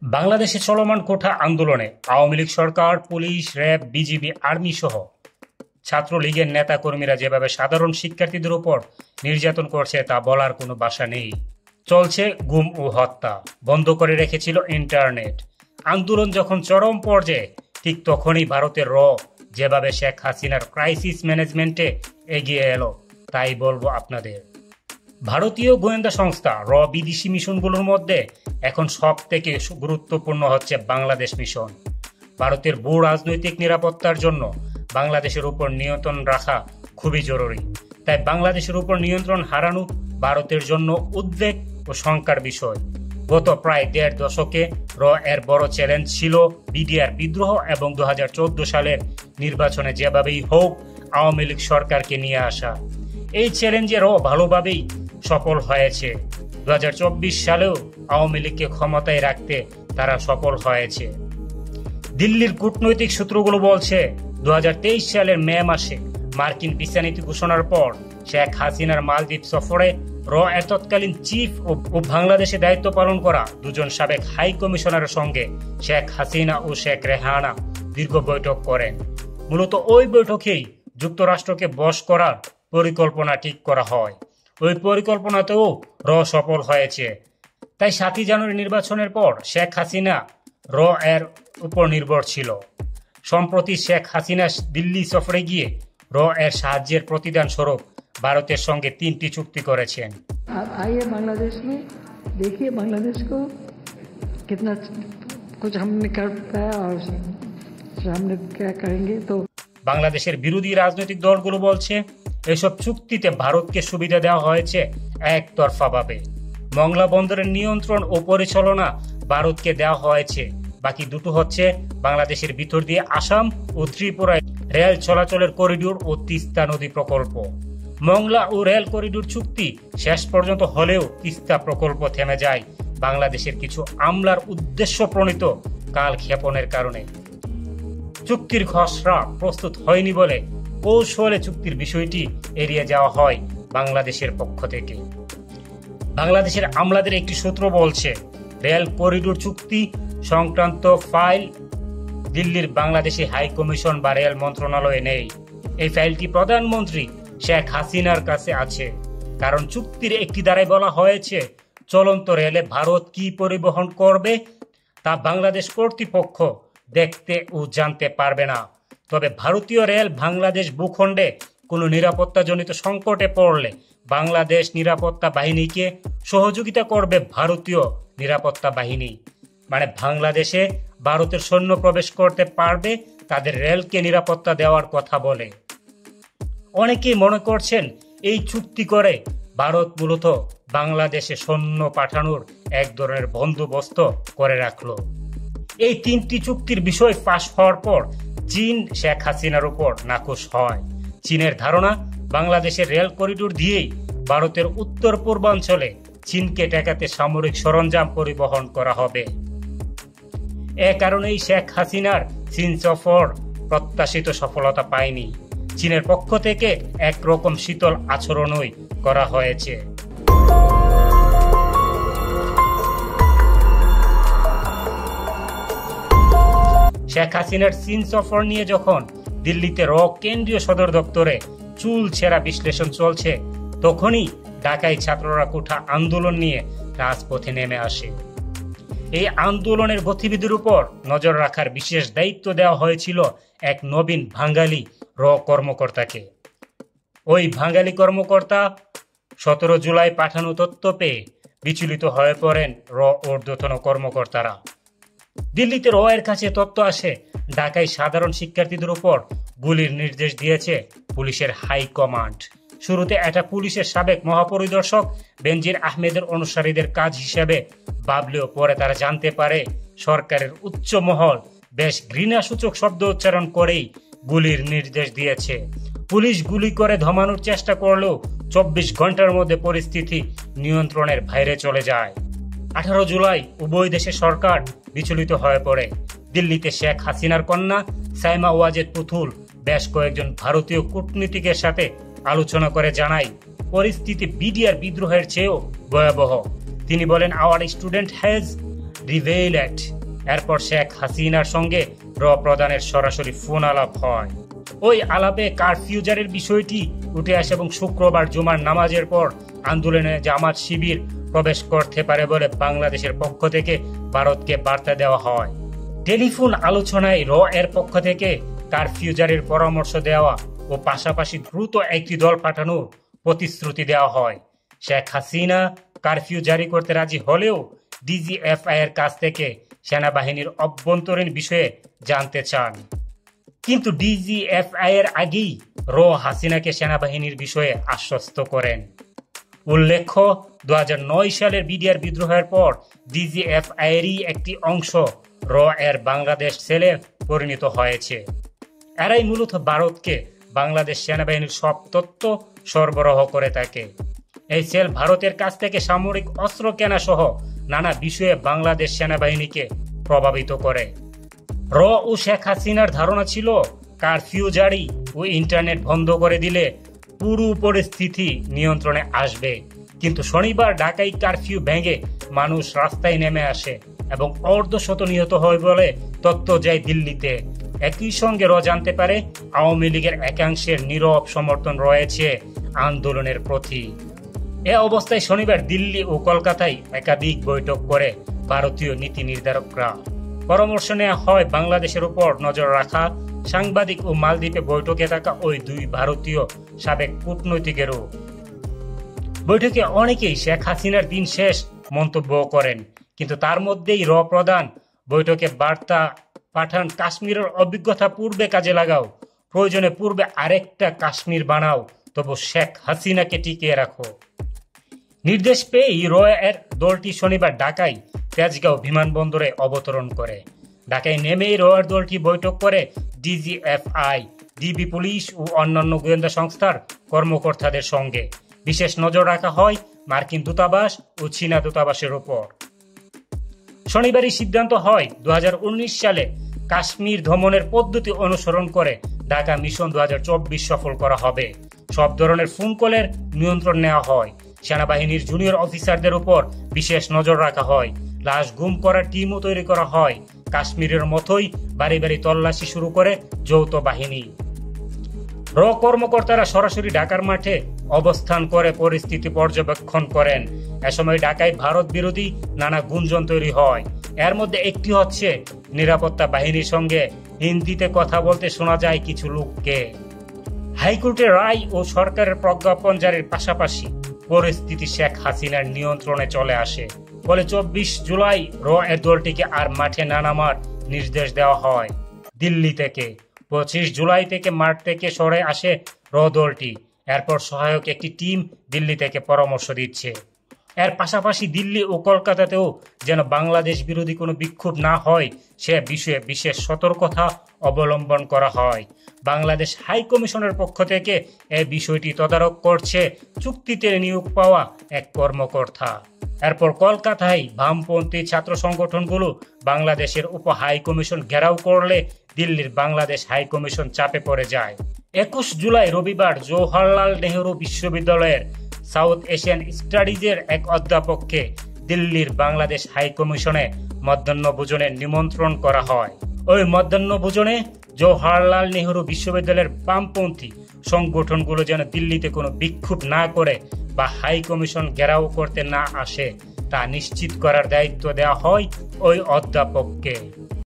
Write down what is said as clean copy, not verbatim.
বাংলাদেশে চলমান কোঠা আন্দোলনে আওয়ামী লীগ সরকার, পুলিশ, র্যাব, বিজিবি, আর্মি সহ ছাত্রলীগের নেতা কর্মীরা যেভাবে সাধারণ শিক্ষার্থীদের উপর নির্যাতন করছে তা বলার কোনো ভাষা নেই। চলছে গুম ও হত্যা, বন্ধ করে রেখেছিল ইন্টারনেট। আন্দোলন যখন চরম পর্যায়ে, ঠিক তখনই ভারতের যেভাবে শেখ হাসিনার ক্রাইসিস ম্যানেজমেন্টে এগিয়ে এলো তাই বলবো আপনাদের। ভারতীয় গোয়েন্দা সংস্থা বিদেশি মিশনগুলোর মধ্যে এখন সব থেকে গুরুত্বপূর্ণ হচ্ছে বাংলাদেশ মিশন। ভারতের ভূ রাজনৈতিক নিরাপত্তার জন্য বাংলাদেশের উপর নিয়ন্ত্রণ রাখা খুবই জরুরি। তাই বাংলাদেশের উপর নিয়ন্ত্রণ হারানো ভারতের জন্য উদ্বেগ ও শঙ্কার বিষয়। গত প্রায় ১.৫ দশকে এর বড় চ্যালেঞ্জ ছিল বিডিআর বিদ্রোহ এবং ২০১৪ সালের নির্বাচনে যেভাবেই হোক আওয়ামী লীগ সরকারকে নিয়ে আসা। এই চ্যালেঞ্জে ভালোভাবেই সফল হয়েছে। ২০২৪ সালেও আওয়ামী লীগকে ক্ষমতায় রাখতে তারা সফল হয়েছে। দিল্লির কূটনৈতিক সূত্রগুলো বলছে ২০২৩ সালের মে মাসে মার্কিন ভিসা নীতি ঘোষণার পর শেখ হাসিনার মালদ্বীপ সফরে এর তৎকালীন চিফ ও বাংলাদেশে দায়িত্ব পালন করা দুজন সাবেক হাই কমিশনারের সঙ্গে শেখ হাসিনা ও শেখ রেহানা দীর্ঘ বৈঠক করেন। মূলত ওই বৈঠকেই যুক্তরাষ্ট্রকে বশ করার পরিকল্পনা ঠিক করা হয়। ওই পরিকল্পনাতেও সফল হয়েছে। তাই ৭ই জানুয়ারি নির্বাচনের পর শেখ হাসিনা এর উপর নির্ভর ছিল। সম্প্রতি শেখ হাসিনা দিল্লি সফরে গিয়ে এর সাহায্যের প্রতিদান স্বরূপ ভারতের সঙ্গে ৩টি চুক্তি করেছেন। आइए बांग्लादेश में देखिए बांग्लादेश को कितना कुछ हमने कर पाया और सामने क्या करेंगे। तो বাংলাদেশের বিরোধী রাজনৈতিক দলগুলো বলছে এসব চুক্তিতে ভারতকে সুবিধা দেওয়া হয়েছে একতরফাভাবে। মংলা বন্দরের নিয়ন্ত্রণ ও পরিচালনা ভারতকে দেওয়া হয়েছে। বাকি দুটো হচ্ছে বাংলাদেশের ভিতর দিয়ে আসাম ও ত্রিপুরায় রেল চলাচলের করিডোর ও তিস্তা নদী প্রকল্প। মংলা ও রেল করিডোর চুক্তি শেষ পর্যন্ত হলেও তিস্তা প্রকল্প থেমে যায় বাংলাদেশের কিছু আমলার উদ্দেশ্য প্রণীত কালক্ষেপণের কারণে। চুক্তির খসড়া প্রস্তুত হয়নি বলে কৌশলে চুক্তির বিষয়টি এড়িয়ে যাওয়া হয় বাংলাদেশের পক্ষ থেকে। বাংলাদেশের আমলাদের একটি সূত্র বলছে রেল করিডোর চুক্তি সংক্রান্ত ফাইল দিল্লির বাংলাদেশি হাই কমিশন বা রেল মন্ত্রণালয়ে নেই। এই ফাইলটি প্রধানমন্ত্রী শেখ হাসিনার কাছে আছে। কারণ চুক্তির একটি ধারায় বলা হয়েছে চলন্ত রেলে ভারত কি পরিবহন করবে তা বাংলাদেশ কর্তৃপক্ষ দেখতে ও জানতে পারবে না। তবে ভারতীয় রেল বাংলাদেশ ভূখণ্ডে কোনো নিরাপত্তাজনিত সংকটে পড়লে বাংলাদেশ নিরাপত্তা বাহিনীকে সহযোগিতা করবে ভারতীয় নিরাপত্তা বাহিনী। মানে বাংলাদেশে ভারতের সৈন্য প্রবেশ করতে পারবে তাদের রেলকে নিরাপত্তা দেওয়ার কথা বলে। অনেকেই মনে করছেন এই চুক্তি করে ভারত মূলত বাংলাদেশে সৈন্য পাঠানোর এক ধরনের বন্দোবস্ত করে রাখলো। এই ৩টি চুক্তির বিষয় ফাঁস হওয়ার পর চীন শেখ হাসিনার উপর নাখোশ হয়। চীনের ধারণা বাংলাদেশের রেল করিডোর দিয়েই ভারতের উত্তর পূর্বাঞ্চলে চীনকে ঠেকাতে সামরিক সরঞ্জাম পরিবহন করা হবে। এ কারণেই শেখ হাসিনার চীন সফর প্রত্যাশিত সফলতা পায়নি। চীনের পক্ষ থেকে একরকম শীতল আচরণই করা হয়েছে। শেখ হাসিনার চীন সফর নিয়ে যখন দিল্লিতে কেন্দ্রীয় সদর দপ্তরে চুল ছেঁড়া বিশ্লেষণ চলছে তখনই ঢাকায় ছাত্ররা কোঠা আন্দোলন নিয়ে রাজপথে নেমে আসে। এই আন্দোলনের গতিবিধির উপর নজর রাখার বিশেষ দায়িত্ব দেওয়া হয়েছিল এক নবীন বাঙালি কর্মকর্তাকে। ওই বাঙালি কর্মকর্তা ১৭ জুলাই পাঠানো তথ্য পেয়ে বিচলিত হয়ে পড়েন ঊর্ধ্বতন কর্মকর্তারা। দিল্লিতে এর কাছে তথ্য আসে ঢাকায় সাধারণ শিক্ষার্থীদের উপর গুলির নির্দেশ দিয়েছে পুলিশের হাই কমান্ড। শুরুতে এটা পুলিশের সাবেক মহাপরিদর্শক বেনজির আহমেদের অনুসারীদের কাজ হিসেবে ভাবলেও পরে তারা জানতে পারে সরকারের উচ্চ মহল বেশ ঘৃণাসূচক শব্দ উচ্চারণ করেই গুলির নির্দেশ দিয়েছে। পুলিশ গুলি করে থামানোর চেষ্টা করলেও ২৪ ঘন্টার মধ্যে পরিস্থিতি নিয়ন্ত্রণের বাইরে চলে যায়। ১৮ জুলাই উভয় দেশের সরকার বিচলিত হয়ে পড়ে। দিল্লিতে শেখ হাসিনার কন্যা সাইমা ওয়াজেদ পুতুল বেশ কয়েকজন ভারতীয় কূটনীতিকের সাথে আলোচনা করে জানায় পরিস্থিতি বিডিআর বিদ্রোহের চেয়েও ভয়াবহ। তিনি বলেন, আওয়ার স্টুডেন্ট হ্যাজ রিভেইলেড। এরপর শেখ হাসিনার সঙ্গে র প্রধানের সরাসরি ফোন আলাপ হয়। ওই আলাপে কারফিউ জারির বিষয়টি উঠে আসে এবং শুক্রবার জুমার নামাজের পর আন্দোলনে জামাত শিবির প্রবেশ করতে পারে বলে বাংলাদেশের পক্ষ থেকে ভারতকে বার্তা দেওয়া হয়। টেলিফোন আলোচনায় র এর পক্ষ থেকে কারফিউ জারির পরামর্শ দেওয়া ও পাশাপাশি দ্রুত একটি দল পাঠানোর প্রতিশ্রুতি দেওয়া হয়। শেখ হাসিনা কারফিউ জারি করতে রাজি হলেও ডিজিএফআই এর কাছ থেকে সেনাবাহিনীর অভ্যন্তরীণ বিষয়ে জানতে চান। কিন্তু ডিজিএফআই এর আগেই র হাসিনাকে সেনাবাহিনীর বিষয়ে আশ্বস্ত করেন। উল্লেখ্য 2009 সালের বিডিআর বিদ্রোহের পর ডিজিএফআই এরই একটি অংশ র এর বাংলাদেশ সেলে পরিণত হয়েছে। এরাই মূলত ভারতকে বাংলাদেশ সেনাবাহিনীর সব তথ্য সরবরাহ করে থাকে। এই সেল ভারতের কাছ থেকে সামরিক অস্ত্র কেনা সহ নানা বিষয়ে বাংলাদেশ সেনাবাহিনীকে প্রভাবিত করে। র ও শেখ হাসিনার ধারণা ছিল কারফিউ জারি ও ইন্টারনেট বন্ধ করে দিলে পুরো পরিস্থিতি নিয়ন্ত্রণে আসবে। কিন্তু শনিবার ঢাকায় কারফিউ ভেঙে মানুষ রাস্তায় নেমে আসে এবং অর্ধশত নিহত হয় বলে তথ্য যায় দিল্লিতে। একই সঙ্গে র জানতে পারে আওয়ামী লীগের একাংশের নীরব সমর্থন রয়েছে আন্দোলনের প্রতি। এ অবস্থায় শনিবার দিল্লি ও কলকাতায় একাধিক বৈঠক করে ভারতীয় নীতি নির্ধারকরা। পরামর্শ নেওয়া হয় বাংলাদেশের উপর নজর রাখা। সাংবাদিক ও মালদ্বীপে বৈঠকে থাকা ওই দুই ভারতীয় সাবেক কূটনৈতিকেরও। বৈঠকে অনেকেই শেখ হাসিনার দিন শেষ মন্তব্য করেন, কিন্তু তার মধ্যেই র প্রধান বৈঠকে বার্তা পাঠান কাশ্মীরের অভিজ্ঞতা পূর্বে কাজে লাগাও, প্রয়োজনে পূর্বে আরেকটা কাশ্মীর বানাও, তবু শেখ হাসিনাকে টিকিয়ে রাখো। নির্দেশ পেয়েই র এর দলটি শনিবার ঢাকায় তেজগাঁও বিমানবন্দরে অবতরণ করে। ঢাকায় নেমেই র এর দলটি বৈঠক করে ডিজিএফআই, ডিবি পুলিশ ও অন্যান্য গোয়েন্দা সংস্থার কর্মকর্তাদের সঙ্গে। বিশেষ নজর রাখা হয় মার্কিন দূতাবাস ও চীনা দূতাবাসের উপর। শনিবারই সিদ্ধান্ত হয় 2019 সালে কাশ্মীর দমনের পদ্ধতি অনুসরণ করে ঢাকা মিশন 2024 সফল করা হবে। সব ধরনের ফোন কলের নিয়ন্ত্রণ নেওয়া হয়। সেনাবাহিনীর জুনিয়র অফিসারদের উপর বিশেষ নজর রাখা হয়। লাশ গুম করার টিমও তৈরি করা হয়। কাশ্মীরের মতোই বাড়ি বাড়ি তল্লাশি শুরু করে যৌথ বাহিনী। র কর্মকর্তারা সরাসরি ঢাকার মাঠে অবস্থান করে পরিস্থিতি পর্যবেক্ষণ করেন। এ সময় ঢাকায় ভারত বিরোধী নানা গুঞ্জন তৈরি হয়। এর মধ্যে একটি হচ্ছে নিরাপত্তা বাহিনীর সঙ্গে হিন্দিতে কথা বলতে শোনা যায় কিছু লোককে। হাইকোর্টের রায় ও সরকারের প্রজ্ঞাপন জারির পাশাপাশি পরিস্থিতি শেখ হাসিনার নিয়ন্ত্রণে চলে আসে। ফলে 24 জুলাই র এর দলটিকে আর মাঠে না নামার নির্দেশ দেওয়া হয় দিল্লি থেকে। 25 জুলাই থেকে মাঠ থেকে সরে আসে র দলটি। এরপর সহায়ক একটি টিম দিল্লি থেকে পরামর্শ দিচ্ছে। এর পাশাপাশি দিল্লি ও কলকাতাতেও যেন বাংলাদেশ বিরোধী কোনো বিক্ষোভ না হয় সে বিষয়ে বিশেষ সতর্কতা অবলম্বন করা হয়। বাংলাদেশ হাই কমিশনের পক্ষ থেকে এই বিষয়টি তদারক করছে চুক্তিতে নিয়োগ পাওয়া এক কর্মকর্তা। এরপর কলকাতায় বামপন্থী ছাত্র সংগঠনগুলো বাংলাদেশের উপ হাই কমিশন ঘেরাও করলে দিল্লির বাংলাদেশ হাই কমিশন চাপে পড়ে যায়। 21 জুলাই রবিবার জওহরলাল নেহরু বিশ্ববিদ্যালয়ের সাউথ এশিয়ান স্টাডিজের এক অধ্যাপককে দিল্লির বাংলাদেশ হাই কমিশনে মধ্যাহ্নভোজনের নিমন্ত্রণ করা হয়। ওই মধ্যাহ্নভোজনে জওহরলাল নেহরু বিশ্ববিদ্যালয়ের বামপন্থী সংগঠনগুলো যেন দিল্লিতে কোনো বিক্ষোভ না করে বা হাই কমিশন ঘেরাও করতে না আসে তা নিশ্চিত করার দায়িত্ব দেওয়া হয় ওই অধ্যাপককে।